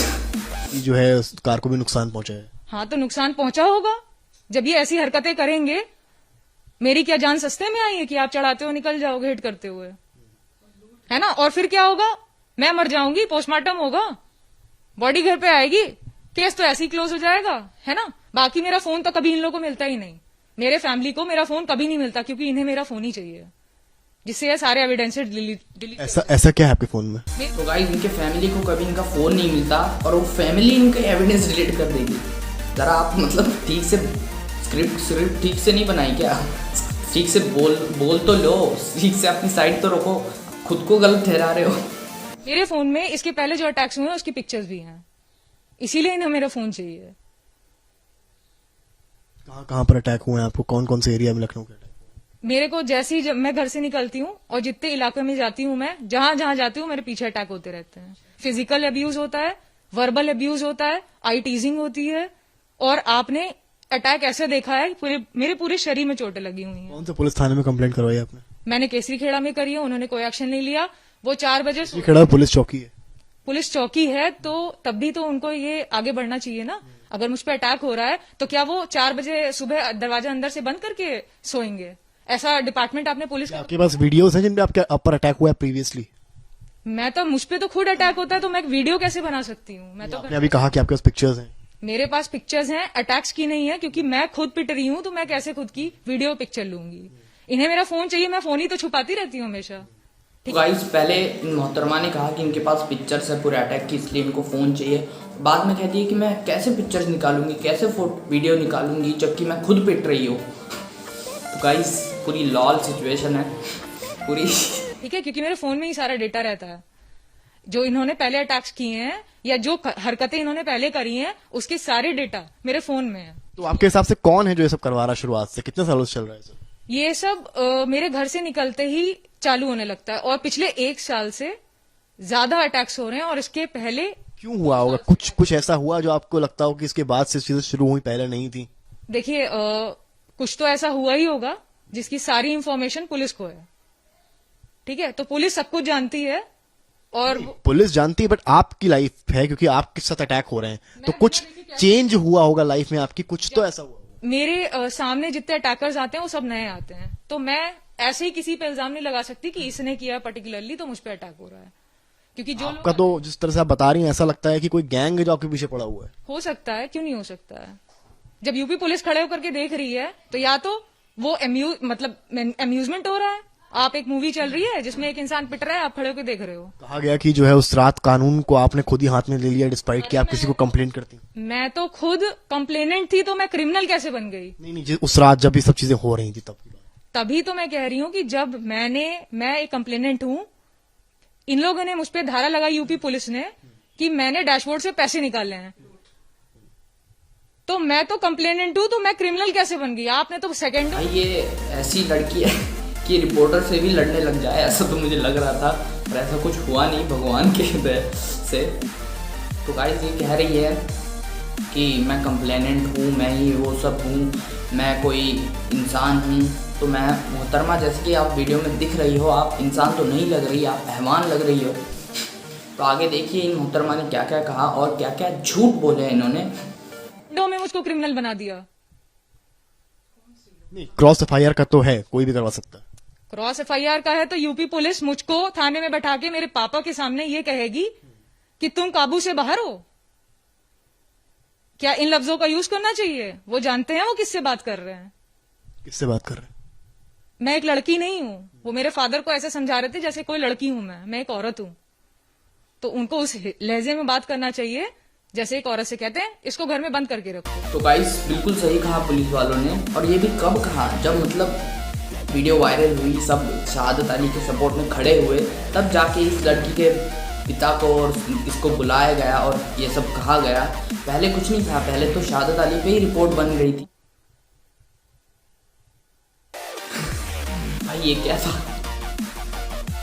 जो है उस कार को भी नुकसान पहुंचा है।
हाँ, तो नुकसान पहुंचा होगा। जब ये ऐसी हरकतें करेंगे, मेरी क्या जान सस्ते में आई है कि आप चढ़ाते हो निकल जाओगे हिट करते हुए, है ना? और फिर क्या होगा? मैं मर जाऊंगी, पोस्टमार्टम होगा, बॉडी घर पे आएगी, केस तो ऐसे ही क्लोज हो जाएगा, है ना? बाकी मेरा फोन तो कभी इन लोगों को मिलता ही नहीं। मेरे फैमिली को मेरा फोन कभी नहीं मिलता, क्योंकि इन्हें मेरा फोन ही चाहिए, जिससे ये सारे एविडेंसेस डिलीट।
ऐसा क्या है आपके फोन में?
तो गाइस इनके फैमिली को कभी इनका फ़ोन नहीं मिलता और वो फैमिली इनके एविडेंस डिलीट कर देगी। ज़रा आप मतलब ठीक से स्क्रिप्ट ठीक से नहीं बनाई क्या? ठीक से बोल तो लो, ठीक से अपनी साइड तो रखो, खुद को गलत ठहरा रहे हो।
मेरे फोन में इसके पहले जो अटैक्स हुए हैं उसकी पिक्चर्स भी हैं, इसीलिए इन्हें मेरा फोन चाहिए।
कहाँ पर अटैक हुए हैं आपको? कौन कौन से एरिया में लखनऊ के?
मेरे को जैसे ही जब मैं घर से निकलती हूँ और जितने इलाके में जाती हूँ, मैं जहां जहां जाती हूँ मेरे पीछे अटैक होते रहते हैं। फिजिकल अब्यूज होता है, वर्बल अब्यूज होता है, आई टीजिंग होती है, और आपने अटैक ऐसे देखा है मेरे पूरे शरीर में चोटें लगी हुई हैं।
कौन से पुलिस थाने में कंप्लेंट करवाई आपने?
मैंने केसरी खेड़ा में करी है, उन्होंने कोई एक्शन नहीं लिया। वो 4 बजे
ये खेड़ा पुलिस चौकी है।
पुलिस चौकी है, तो तब भी तो उनको ये आगे बढ़ना चाहिए ना। अगर मुझ पर अटैक हो रहा है तो क्या वो 4 बजे सुबह दरवाजा अंदर से बंद करके सोएंगे? ऐसा डिपार्टमेंट आपने पुलिस का?
आपके पास वीडियोस हैं जिन पे आपके ऊपर अटैक हुआ है प्रीवियसली?
मैं तो मुझ पे तो खुद अटैक होता है, तो मैं वीडियो कैसे बना सकती हूँ? मैं तो
आपने अभी कहा कि आपके पास पिक्चर्स हैं।
मेरे पास पिक्चर्स हैं, अटैक्स की नहीं है, क्योंकि मैं खुद पिट रही हूँ, तो मैं कैसे खुद की वीडियो पिक्चर लूंगी? इन्हें मेरा फोन चाहिए, मैं फोन ही तो छुपाती रहती हूँ हमेशा।
तो गाइस पहले मोहतरमा ने कहा कि इनके पास पिक्चर्स है पूरे अटैक की, इसलिए इनको फ़ोन चाहिए। बाद में कहती है कि मैं कैसे पिक्चर्स निकालूंगी, कैसे वीडियो निकालूंगी, जबकि मैं खुद पिट रही हूँ। तो गाइस पूरी लॉल सिचुएशन है पूरी।
ठीक है, क्योंकि मेरे फोन में ही सारा डेटा रहता है। जो इन्होंने पहले अटैक्स किए हैं या जो हरकतें इन्होंने पहले करी हैं, उसके सारे डेटा मेरे फोन में है।
तो आपके हिसाब से कौन है जो ये सब करवा रहा है शुरुआत से? कितने सालों से चल रहा है सर?
ये सब मेरे घर से निकलते ही चालू होने लगता है, और पिछले 1 साल से ज्यादा अटैक्स हो रहे हैं। और इसके पहले
क्यों हुआ होगा? कुछ ऐसा हुआ जो आपको लगता हो कि इसके बाद से चीजें शुरू हुई, पहले नहीं थी?
देखिए, कुछ तो ऐसा हुआ ही होगा जिसकी सारी इंफॉर्मेशन पुलिस को है। ठीक है, तो पुलिस सब कुछ जानती है, और
पुलिस जानती है, बट आपकी लाइफ है, क्योंकि आपके साथ अटैक हो रहे हैं, तो कुछ चेंज हुआ होगा लाइफ में आपकी, कुछ तो ऐसा हुआ होगा।
मेरे सामने जितने अटैकर्स आते हैं वो सब नए आते हैं, तो मैं ऐसे ही किसी पे इल्जाम नहीं लगा सकती कि इसने किया पर्टिकुलरली तो मुझ पे अटैक हो रहा है, क्योंकि जो
आपका तो जिस तरह से आप बता रही हैं ऐसा लगता है कि कोई गैंग है जो आपके पीछे पड़ा हुआ है।
हो सकता है, क्यों नहीं हो सकता है? जब यूपी पुलिस खड़े होकर के देख रही है, तो या तो वो अम्यूजमेंट हो रहा है। आप एक मूवी चल रही है जिसमें एक इंसान पिट रहा है, आप खड़े होकर देख रहे हो।
कहा गया कि जो है उस रात कानून को आपने खुद ही हाथ में ले लिया, डिस्पाइट कि आप किसी को कंप्लेंट करती।
मैं तो खुद कंप्लेनेंट थी, तो मैं क्रिमिनल कैसे बन गई?
नहीं, उस रात जब ये सब चीजें हो रही थी
तभी तो मैं कह रही हूँ कि जब मैं एक कंप्लेनेंट हूँ, इन लोगों ने मुझ पे धारा लगाई यूपी पुलिस ने कि मैंने डैशबोर्ड से पैसे निकाले हैं, तो मैं तो कंप्लेनेंट हूँ, तो मैं क्रिमिनल कैसे बन गई? आपने तो सेकंड।
भाई ये ऐसी लड़की है कि रिपोर्टर से भी लड़ने लग जाए, ऐसा तो मुझे लग रहा था, पर ऐसा कुछ हुआ नहीं भगवान के दया से। तो गाइस ये कह रही है कि मैं कंप्लेनेंट हूँ, मैं ही वो सब हूँ, मैं कोई इंसान हूँ। तो मैं मोहतरमा, जैसे कि आप वीडियो में दिख रही हो, आप इंसान तो नहीं लग रही, आप हैवान लग रही हो। तो आगे देखिए इन मोहतरमा ने क्या क्या कहा और क्या क्या झूठ बोले इन्होंने।
में मुझको क्रिमिनल बना दिया।
नहीं, क्रॉस एफआईआर का तो है, कोई भी करवा सकता है।
क्रॉस एफआईआर का है तो यूपी पुलिस मुझको थाने में बैठा के मेरे पापा के सामने ये कहेगी कि तुम काबू से बाहर हो। क्या इन लफ्जों का यूज करना चाहिए? वो जानते हैं वो किससे बात कर रहे हैं।
किससे बात कर रहे हैं?
मैं एक लड़की नहीं हूँ। वो मेरे फादर को ऐसे समझा रहे थे जैसे कोई लड़की हूं मैं एक औरत हूँ। तो उनको उस लहजे में बात करना चाहिए जैसे एक औरत से कहते हैं इसको घर में बंद करके रखो।
तो गाइस बिल्कुल सही कहा पुलिस वालों ने, और ये भी कब कहा, जब मतलब वीडियो वायरल हुई, सब शहादत अली के सपोर्ट में खड़े हुए, तब जाके इस लड़की के पिता को और इसको बुलाया गया और ये सब कहा गया। पहले कुछ नहीं था, पहले तो शहादत अली पे ही रिपोर्ट बन गई थी। भाई ये क्या था?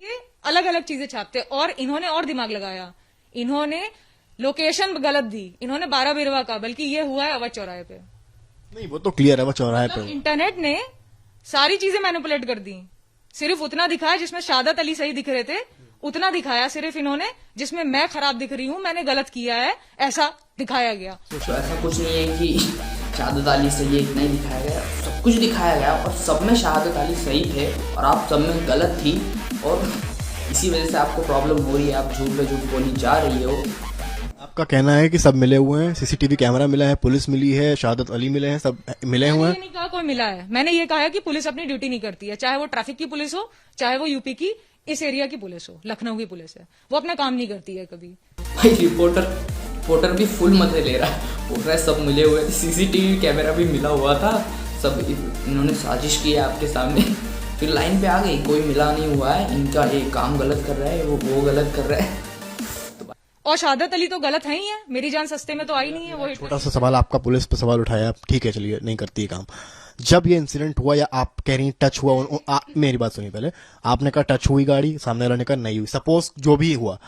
ये अलग अलग चीजें छापते, और इन्होंने और दिमाग लगाया। इन्होंने लोकेशन गलत दी, इन्होंने 12 बिरवा का, बल्कि ये हुआ है अवध चौराहे पे।
नहीं वो तो क्लियर है, वो चौराहे पे।
इंटरनेट ने सारी चीजें मैनिपुलेट कर दी। सिर्फ उतना दिखाया जिसमें शहादत अली सही दिख रहे थे, उतना दिखाया सिर्फ इन्होंने। जिसमें मैं खराब दिख रही हूँ, मैंने गलत किया है, ऐसा दिखाया गया।
तो ऐसा कुछ नहीं है कि शहादत अली सही है, इतना ही दिखाया गया, सब कुछ दिखाया गया और सब में शहादत अली सही थे और आप सब में गलत थी और इसी वजह से आपको प्रॉब्लम हो रही है, आप झूठ पे झूठ बोली जा रही हो।
आपका कहना है कि सब मिले हुए हैं, सीसीटीवी कैमरा मिला है, पुलिस मिली है, शहादत अली मिले हैं, सब मिले हुए
मैंने
हैं।
ये नहीं कहा कोई मिला है, मैंने ये कहा है कि पुलिस अपनी ड्यूटी नहीं करती है, चाहे वो ट्रैफिक की पुलिस हो, चाहे वो यूपी की इस एरिया की पुलिस हो, लखनऊ की पुलिस है, वो अपना काम नहीं करती है कभी।
भाई रिपोर्टर भी फुल मजे ले रहा है, बोल रहा है सब मिले हुए थे, सीसीटीवी कैमरा भी मिला हुआ था, सब इन्होंने साजिश की है आपके सामने। फिर लाइन पे आ गई, कोई मिला नहीं हुआ है, इनका ये काम गलत कर रहा है, वो गलत कर रहा है।
और शहादत अली तो गलत है ही है, मेरी जान सस्ते में तो आई नहीं है वो।
छोटा सा सवाल, आपका पुलिस पे सवाल उठाया, ठीक है चलिए नहीं करती है काम। जब ये इंसिडेंट हुआ या आप कह रही हैं टच हुआ, मेरी बात सुनिए पहले, आपने कहा टच हुई गाड़ी, सामने वाले ने कहा नहीं हुई, सपोज जो भी हुआ,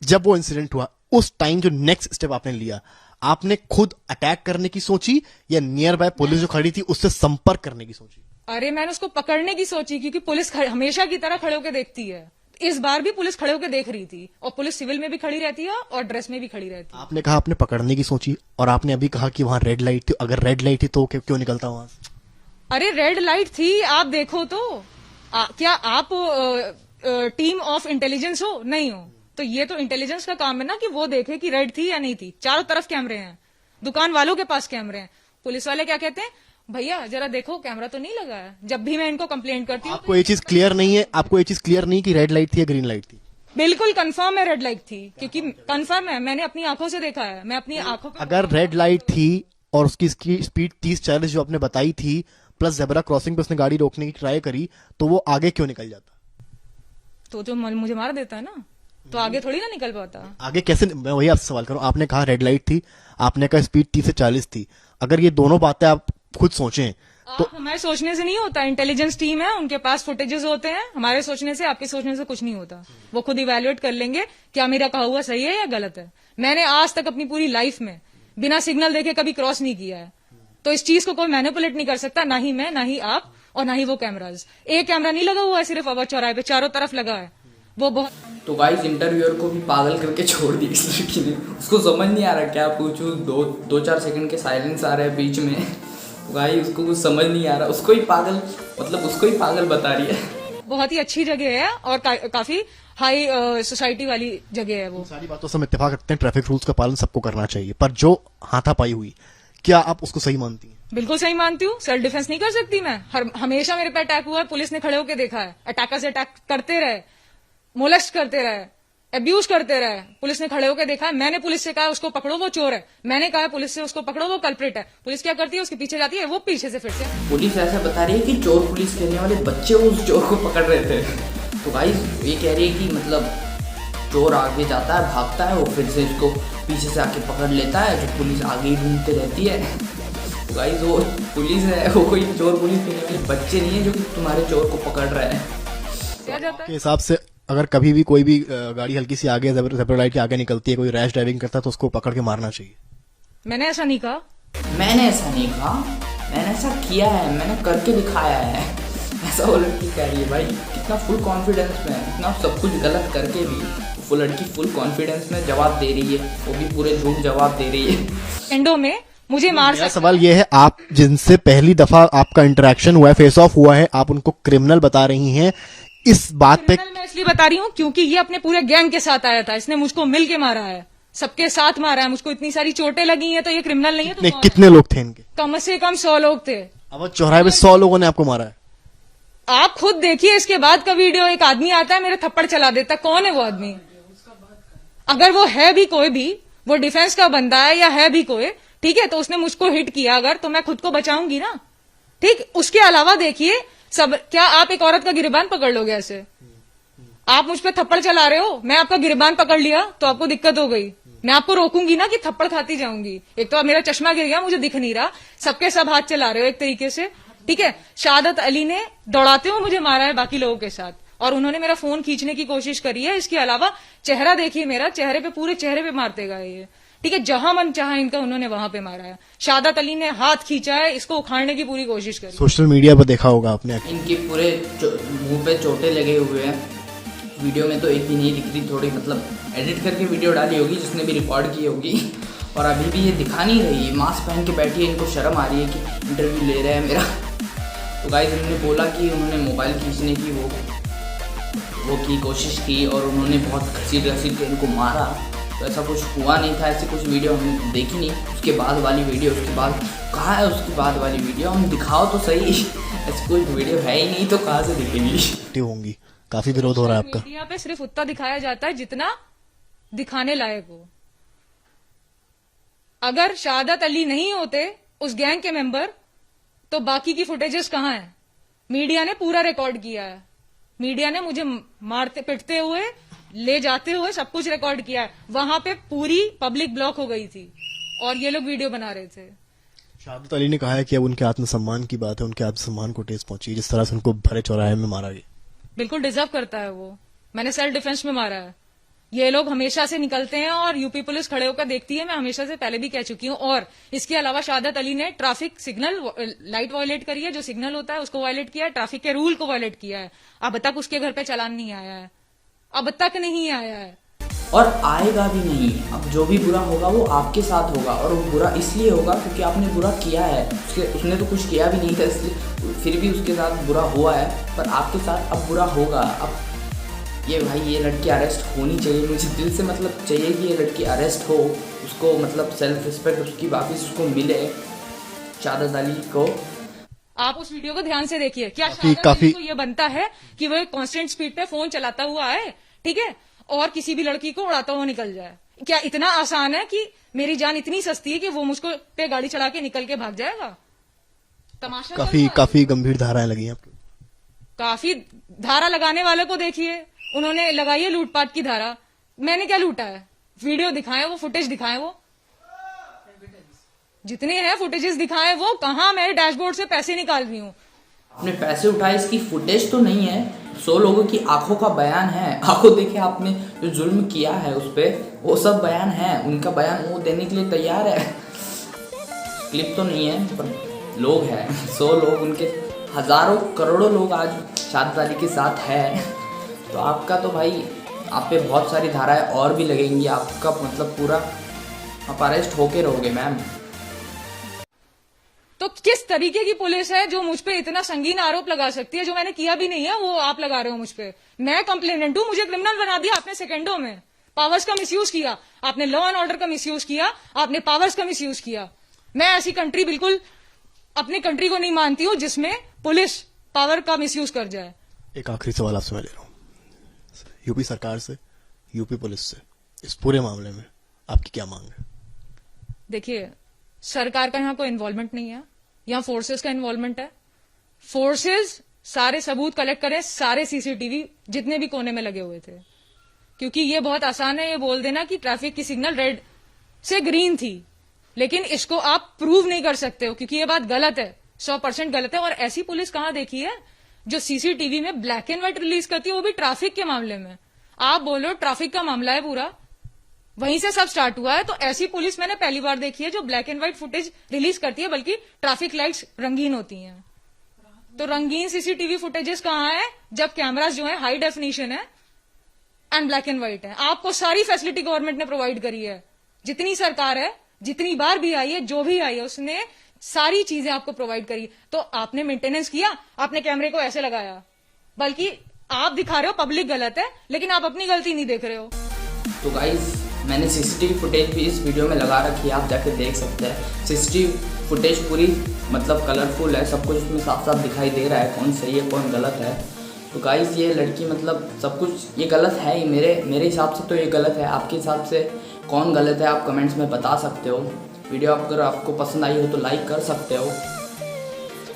जब वो इंसिडेंट हुआ उस टाइम जो नेक्स्ट स्टेप आपने लिया, आपने खुद अटैक करने की सोची या नियर बाय पुलिस जो खड़ी थी उससे संपर्क करने की सोची?
अरे मैंने उसको पकड़ने की सोची, क्योंकि पुलिस हमेशा की तरह खड़े होकर देखती है। इस बार भी पुलिस खड़े होकर देख रही थी और पुलिस सिविल में भी खड़ी रहती है और ड्रेस में भी खड़ी रहती है।
आपने कहा आपने पकड़ने की सोची और आपने अभी कहा कि वहां रेड लाइट थी, अगर रेड लाइट थी तो क्यों निकलता वहां से?
अरे रेड लाइट थी, आप देखो तो क्या आप टीम ऑफ इंटेलिजेंस हो? नहीं हो तो ये तो इंटेलिजेंस का काम है ना कि वो देखे कि रेड थी या नहीं थी। चारों तरफ कैमरे हैं, दुकान वालों के पास कैमरे हैं, पुलिस वाले क्या कहते हैं, भैया जरा देखो कैमरा तो नहीं लगा है। जब भी मैं इनको कंप्लेंट करती हूँ
आपको ये चीज क्लियर नहीं है, आपको ये चीज क्लियर नहीं कि रेड लाइट थी या ग्रीन लाइट थी?
बिल्कुल कंफर्म है रेड लाइट थी, क्योंकि कंफर्म है, मैंने अपनी आंखों से देखा है, मैं अपनी आंखों पे।
अगर रेड लाइट थी और उसकी स्पीड 30-40 जो आपने बताई थी, प्लस जेब्रा क्रॉसिंग पे उसने गाड़ी रोकने की ट्राई करी, तो वो आगे क्यों निकल जाता?
तो जो मुझे मार देता है ना, तो आगे थोड़ी ना निकल पाता।
आगे कैसे? मैं वही आपसे सवाल करूं, आपने कहा रेड लाइट थी, आपने कहा स्पीड 30 से 40 थी, अगर ये दोनों बातें आप खुद सोचें तो
हमारे सोचने से नहीं होता, इंटेलिजेंस टीम है, उनके पास फुटेजेस होते हैं, हमारे सोचने से आपके सोचने से कुछ नहीं होता। वो खुद इवेल्युएट कर लेंगे क्या मेरा कहा हुआ सही है या गलत है। मैंने आज तक अपनी पूरी लाइफ में बिना सिग्नल देखे कभी क्रॉस नहीं किया है, तो इस चीज को कोई मैनिपुलेट नहीं कर सकता, ना ही मैं, ना ही आप और ना ही वो कैमराज। एक कैमरा नहीं लगा हुआ है सिर्फ अवध चौराहे पे, चारों तरफ लगा है वो। बहुत
तो गाइस इंटरव्यूअर को भी पागल करके छोड़ दी इस लड़की ने, उसको समझ नहीं आ रहा क्या पूछूं, 2-4 सेकंड के साइलेंस आ रहे हैं बीच में। तो गाइस उसको कुछ समझ नहीं आ रहा, उसको ही पागल बता रही है।
बहुत ही अच्छी जगह है और काफी हाई सोसाइटी वाली जगह है वो।
सारी बातों से हम इत्तेफाक रखते हैं, ट्रैफिक रूल्स का पालन सबको करना चाहिए, पर जो हाथापाई हुई क्या आप उसको सही मानती हैं?
बिल्कुल सही मानती हूँ, सेल्फ डिफेंस नहीं कर सकती मैं। हमेशा मेरे पे अटैक हुआ है, पुलिस ने खड़े होकर देखा है, अटैकर से अटैक करते रहे, मोलेस्ट करते रहे, अब्यूज करते रहे, पुलिस ने खड़े होकर देखा है। मैंने पुलिस से कहा उसको पकड़ो वो चोर है, मैंने कहा पुलिस से उसको पकड़ो वो कल्प्रिट है। पुलिस क्या करती है, उसके पीछे जाती है, वो पीछे से फिर से।
पुलिस ऐसा बता रही है कि चोर पुलिस खेलने वाले बच्चे उस चोर को पकड़ रहे थे। तो गाइस ये कह रही है कि मतलब चोर आगे जाता है, भागता है, वो फिर से इसको पीछे से आके पकड़ लेता है, जो पुलिस आगे ही ढूंढते रहती है। तो गाइस वो पुलिस है, वो कोई चोर पुलिस खेलने वाले बच्चे नहीं है जो कि तुम्हारे चोर को पकड़ रहे हैं।
क्या जाता
के
है,
हिसाब से अगर कभी भी कोई भी गाड़ी हल्की सी आगे जेब्रा लाइट के आगे निकलती है, कोई रैश ड्राइविंग करता है तो उसको पकड़ के मारना चाहिए।
मैंने ऐसा नहीं कहा,
मैंने ऐसा नहीं कहा, मैंने ऐसा किया है, मैंने करके दिखाया है, ऐसा वो लड़की कह रही है। भाई कितना फुल कॉन्फिडेंस में, इतना सब कुछ गलत करके भी वो लड़की फुल कॉन्फिडेंस में जवाब दे रही है, वो भी पूरे झूठ जवाब दे रही है।
एंडो में मुझे मार
मेरा सवाल ये है, आप जिनसे पहली दफा आपका इंटरेक्शन हुआ है, फेस ऑफ हुआ है, आप उनको क्रिमिनल बता रही हैं, इस बात पे
मैं इसलिए बता रही हूँ क्योंकि ये अपने पूरे गैंग के साथ आया था, इसने मुझको मिल के मारा है, सबके साथ मारा है, मुझको इतनी सारी चोटें लगी हैं, तो ये क्रिमिनल नहीं है तो कौन है?
कितने लोग थे इनके?
कम से कम 100 लोग थे।
अब चौराहे पे 100 लोगों ने आपको मारा है।
आप खुद देखिए इसके बाद का वीडियो, एक आदमी आता है मेरे थप्पड़ चला देता है, कौन है वो आदमी? अगर वो है भी कोई भी, वो डिफेंस का बंदा है या है भी कोई, ठीक है, तो उसने मुझको हिट किया अगर, तो मैं खुद को बचाऊंगी ना, ठीक। उसके अलावा देखिए सब, क्या आप एक औरत का गिरबान पकड़ लोगे ऐसे? आप मुझ पे थप्पड़ चला रहे हो, मैं आपका गिरबान पकड़ लिया तो आपको दिक्कत हो गई, मैं आपको रोकूंगी ना कि थप्पड़ खाती जाऊंगी। एक तो अब मेरा चश्मा गिर गया, मुझे दिख नहीं रहा, सबके सब हाथ चला रहे हो एक तरीके से, ठीक है। शहादत अली ने दौड़ाते हुए मुझे मारा है बाकी लोगों के साथ, और उन्होंने मेरा फोन खींचने की कोशिश करी है। इसके अलावा चेहरा देखिए मेरा, चेहरे पे, पूरे चेहरे पे मारते गए ये, ठीक है, जहां मन चाहा इनका उन्होंने वहां पे मारा है। शादत अली ने हाथ खींचा है, इसको उखाड़ने की पूरी कोशिश करी।
सोशल मीडिया पर देखा होगा आपने।
इनके पूरे मुंह पे चोटें लगे हुए हैं। वीडियो में तो एक भी नहीं दिख रही, थोड़ी मतलब एडिट करके वीडियो डाली होगी जिसने भी रिकॉर्ड की होगी, और अभी भी ये दिखा नहीं रही है। मास्क पहन के बैठी है, इनको शर्म आ रही है कि इंटरव्यू ले रहे हैं मेरा। तो गाइस इन्होंने बोला कि उन्होंने मोबाइल खींचने की वो की कोशिश की और उन्होंने बहुत घसीट के इनको मारा। तो ऐसा कुछ हुआ नहीं था, ऐसी कुछ वीडियो हमने देखी नहीं। उसके बाद वाली वीडियो, उसके बाद कहाँ है उसके बाद वाली वीडियो, हम दिखाओ तो सही। ऐसी कोई वीडियो है ही नहीं तो कहाँ से दिखेंगी।
होंगी, काफी विरोध हो रहा है आपका।
मीडिया पे सिर्फ उतना दिखाया जाता है जितना दिखाने लायक हो। अगर शादत अली नहीं होते उस गैंग के मेंबर, तो बाकी की फुटेजेस कहाँ है? मीडिया ने पूरा रिकॉर्ड किया है। मीडिया ने मुझे मारते पिटते हुए, ले जाते हुए सब कुछ रिकॉर्ड किया है। वहां पे पूरी पब्लिक ब्लॉक हो गई थी और ये लोग वीडियो बना रहे थे।
शादत अली ने कहा है कि अब उनके आत्मसम्मान की बात है, उनके आत्मसम्मान को ठेस पहुंची जिस तरह से उनको भरे चौराहे में मारा गया।
बिल्कुल डिजर्व करता है वो। मैंने सेल्फ डिफेंस में मारा है। ये लोग हमेशा से निकलते हैं और यूपी पुलिस खड़े होकर देखती है। मैं हमेशा से पहले भी कह चुकी हूं। और इसके अलावा शादत अली ने ट्रैफिक सिग्नल लाइट वायलेट करी है, जो सिग्नल होता है उसको वायलेट किया है, ट्रैफिक के रूल को वायलेट किया है। अब तक उसके घर पे चालान नहीं आया है, अब तक नहीं आया है
और आएगा भी नहीं। अब जो भी बुरा होगा वो आपके साथ होगा, और वो बुरा इसलिए होगा क्योंकि आपने बुरा किया है। उसने तो कुछ किया भी नहीं था, इसलिए फिर भी उसके साथ बुरा हुआ है, पर आपके साथ अब बुरा होगा। अब ये भाई, ये लड़की अरेस्ट होनी चाहिए। मुझे दिल से मतलब चाहिए कि ये लड़की अरेस्ट हो, उसको मतलब सेल्फ रिस्पेक्ट उसकी वापस उसको मिले, शादत अली को।
आप उस वीडियो को ध्यान से देखिए। क्या
काफी-
शादत अली को ये बनता है कि वो कांस्टेंट स्पीड पे फोन चलाता हुआ आए, ठीक है, और किसी भी लड़की को उड़ाता हुआ निकल जाए? क्या इतना आसान है कि मेरी जान इतनी सस्ती है कि वो मुझको पे गाड़ी चढ़ा के निकल के भाग जाएगा? तमाशा चल रहा है।
काफी गंभीर धाराएं लगी हैं आपको।
काफी धारा लगाने वाले को देखिए, उन्होंने लगाई है लूटपाट की धारा। मैंने क्या लूटा है? वीडियो दिखाएं, वो फुटेज दिखाएं, वो जितने हैं फुटेजेस दिखाएं। वो कहाँ मैं डैशबोर्ड से पैसे निकाल रही हूँ?
आपने पैसे उठाए इसकी फुटेज तो नहीं है, 100 लोगों की आंखों का बयान है। आंखों देखे आपने जो जुल्म किया है उस पर, वो सब बयान है। उनका बयान वो देने के लिए तैयार है। क्लिप तो नहीं है पर लोग हैं, 100 लोग, उनके हजारों करोड़ों लोग आज शादत अली के साथ है। तो आपका तो भाई, आप पे बहुत सारी धाराएं और भी लगेंगी। आपका मतलब पूरा आप अरेस्ट होके रहोगे मैम।
तो किस तरीके की पुलिस है जो मुझ पे इतना संगीन आरोप लगा सकती है? जो मैंने किया भी नहीं है वो आप लगा रहे हो मुझ पे। मैं कंप्लेनेंट हूं, मुझे क्रिमिनल बना दिया आपने सेकंडों में। पावर्स का मिसयूज किया आपने, लॉ एंड ऑर्डर का मिसयूज किया आपने, पावर्स का मिसयूज किया। मैं ऐसी कंट्री बिल्कुल अपनी कंट्री को नहीं मानती हूं जिसमें पुलिस पावर का मिसयूज कर जाए।
एक आखिरी सवाल आपसे मैं ले रहा हूँ, यूपी सरकार से, यूपी पुलिस से, इस पूरे मामले में आपकी क्या मांग है?
देखिए, सरकार का यहाँ कोई इन्वॉल्वमेंट नहीं है, यहाँ फोर्सेस का इन्वॉल्वमेंट है। फोर्सेस सारे सबूत कलेक्ट करें, सारे सीसीटीवी जितने भी कोने में लगे हुए थे। क्योंकि ये बहुत आसान है ये बोल देना कि ट्रैफिक की सिग्नल रेड से ग्रीन थी, लेकिन इसको आप प्रूव नहीं कर सकते हो क्योंकि ये बात गलत है, 100% गलत है। और ऐसी पुलिस कहाँ देखी है जो सीसीटीवी में ब्लैक एंड व्हाइट रिलीज करती है, वो भी ट्रैफिक के मामले में। आप बोल रहे हो ट्रैफिक का मामला है पूरा, वहीं से सब स्टार्ट हुआ है। तो ऐसी पुलिस मैंने पहली बार देखी है जो black and white footage release करती है, बल्कि ट्रैफिक लाइट्स रंगीन होती हैं। तो रंगीन सीसीटीवी फुटेजेस कहाँ है जब कैमरास जो है हाई डेफिनेशन है एंड ब्लैक एंड व्हाइट है? आपको सारी फैसिलिटी गवर्नमेंट ने प्रोवाइड करी है, जितनी सरकार है, जितनी बार भी आई है, जो भी आई है, उसने सारी चीजें आपको प्रोवाइड करी। तो आपने मेंटेनेंस किया, आपने कैमरे को ऐसे लगाया, बल्कि आप दिखा रहे हो पब्लिक गलत है, लेकिन आप अपनी गलती नहीं देख रहे हो।
तो गाइज, मैंने सीसीटीवी फुटेज भी इस वीडियो में लगा रखी है, आप जाके देख सकते हैं। सीसीटीवी फुटेज पूरी मतलब कलरफुल है, सब कुछ उसमें साफ साफ दिखाई दे रहा है कौन सही है कौन गलत है। तो गाइज, ये लड़की मतलब सब कुछ ये गलत है ही, मेरे हिसाब से तो ये गलत है। आपके हिसाब से कौन गलत है आप कमेंट्स में बता सकते हो। वीडियो अगर आपको पसंद आई हो तो लाइक कर सकते हो।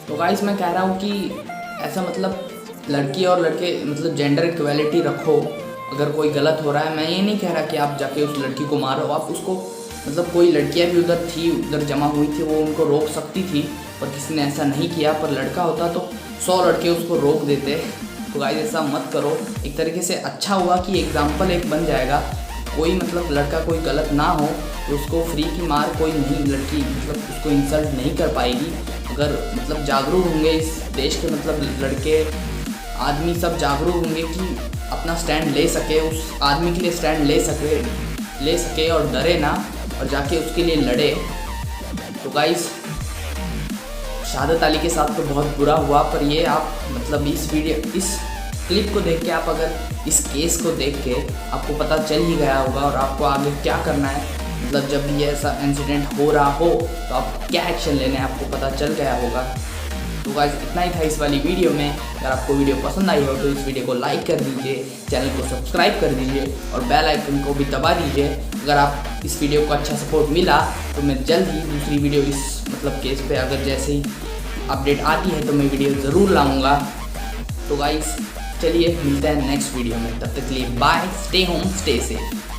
तो गाइज, मैं कह रहा हूँ कि ऐसा मतलब लड़की और लड़के मतलब जेंडर इक्वालिटी रखो। अगर कोई गलत हो रहा है, मैं ये नहीं कह रहा कि आप जाके उस लड़की को मारो, आप उसको मतलब कोई लड़कियां भी उधर थी, उधर जमा हुई थी, वो उनको रोक सकती थी, पर किसी ने ऐसा नहीं किया। पर लड़का होता तो 100 लड़के उसको रोक देते। तो गाइस, ऐसा मत करो। एक तरीके से अच्छा हुआ कि एग्जाम्पल एक बन जाएगा, कोई मतलब लड़का कोई गलत ना हो तो उसको फ्री की मार कोई नहीं, लड़की मतलब उसको इंसल्ट नहीं कर पाएगी। अगर मतलब जागरूक होंगे इस देश के मतलब लड़के आदमी सब जागरूक होंगे कि अपना स्टैंड ले सके, उस आदमी के लिए स्टैंड ले सके और डरे ना और जाके उसके लिए लड़े। तो गाइस शहादत अली के साथ तो बहुत बुरा हुआ, पर ये आप मतलब इस क्लिप को देख के, आप अगर इस केस को देख के आपको पता चल ही गया होगा और आपको आगे क्या करना है, मतलब जब भी ऐसा इंसिडेंट हो रहा हो तो आप क्या एक्शन लेने हैं आपको पता चल गया होगा। तो गाइस इतना ही था इस वाली वीडियो में। अगर आपको वीडियो पसंद आई हो तो इस वीडियो को लाइक कर दीजिए, चैनल को सब्सक्राइब कर दीजिए और बेल आइकन को भी दबा दीजिए। अगर आप इस वीडियो को अच्छा सपोर्ट मिला तो मैं जल्द ही दूसरी वीडियो इस मतलब केस पे अगर जैसे ही अपडेट आती है तो मैं वीडियो ज़रूर लाऊंगा। तो गाइस चलिए मिलते हैं नेक्स्ट वीडियो में, तब तक के लिए bye, stay home, stay safe.